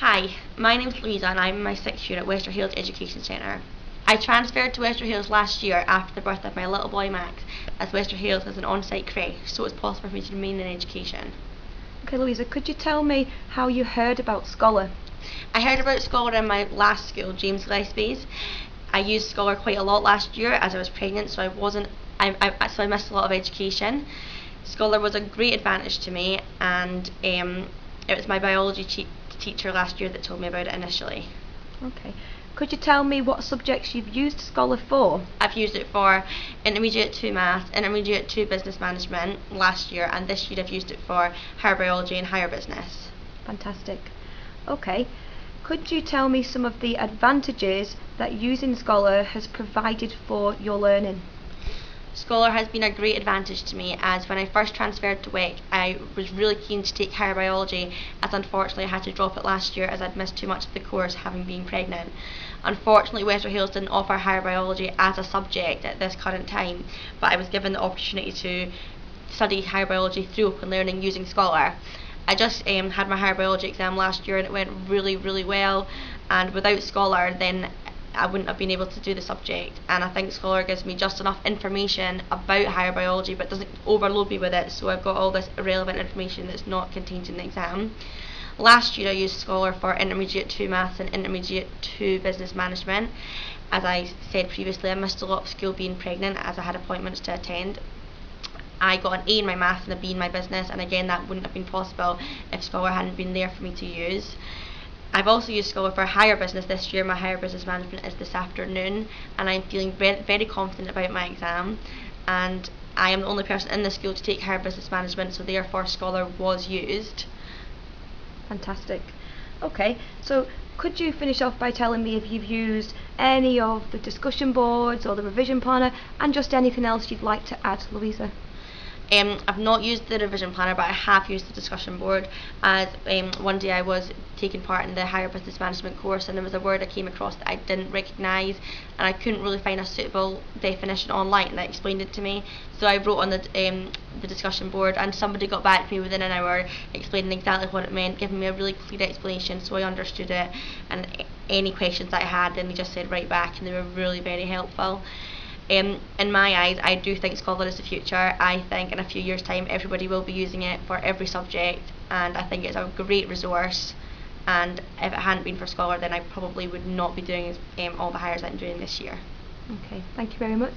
Hi, my name's Louisa and I'm in my 6th year at Wester Hailes Education Centre. I transferred to Wester Hailes last year after the birth of my little boy Max, as Wester Hailes has an on-site creche, so it's possible for me to remain in education. Okay, Louisa, could you tell me how you heard about Scholar? I heard about Scholar in my last school, James Gillespie's. I used Scholar quite a lot last year as I was pregnant, so I missed a lot of education. Scholar was a great advantage to me, and it was my biology teacher last year that told me about it initially. Okay. Could you tell me what subjects you've used Scholar for? I've used it for Intermediate 2 Math, Intermediate 2 Business Management last year, and this year I've used it for Higher Biology and Higher Business. Fantastic. Okay. Could you tell me some of the advantages that using Scholar has provided for your learning? Scholar has been a great advantage to me, as when I first transferred to WEC I was really keen to take higher biology, as unfortunately I had to drop it last year as I'd missed too much of the course having been pregnant. Unfortunately Wester Hailes didn't offer higher biology as a subject at this current time, but I was given the opportunity to study higher biology through open learning using Scholar. I just had my higher biology exam last year and it went really well, and without Scholar then I wouldn't have been able to do the subject, and I think Scholar gives me just enough information about higher biology but doesn't overload me with it, so I've got all this irrelevant information that's not contained in the exam. Last year I used Scholar for Intermediate 2 Maths and Intermediate 2 Business Management. As I said previously, I missed a lot of school being pregnant as I had appointments to attend. I got an A in my maths and a B in my business, and again that wouldn't have been possible if Scholar hadn't been there for me to use. I've also used Scholar for higher business this year. My higher business management is this afternoon, and I'm feeling very confident about my exam, and I am the only person in the school to take higher business management, so therefore Scholar was used. Fantastic. Okay, so could you finish off by telling me if you've used any of the discussion boards or the revision planner, and just anything else you'd like to add, Louisa? I've not used the revision planner, but I have used the discussion board, as one day I was taking part in the higher business management course and there was a word I came across that I didn't recognise and I couldn't really find a suitable definition online that explained it to me, so I wrote on the discussion board and somebody got back to me within an hour explaining exactly what it meant, giving me a really clear explanation so I understood it, and any questions I had then they just said right back and they were really very helpful. In my eyes, I do think Scholar is the future. I think in a few years' time everybody will be using it for every subject, and I think it's a great resource, and if it hadn't been for Scholar then I probably would not be doing all the hires I'm doing this year. Okay, thank you very much.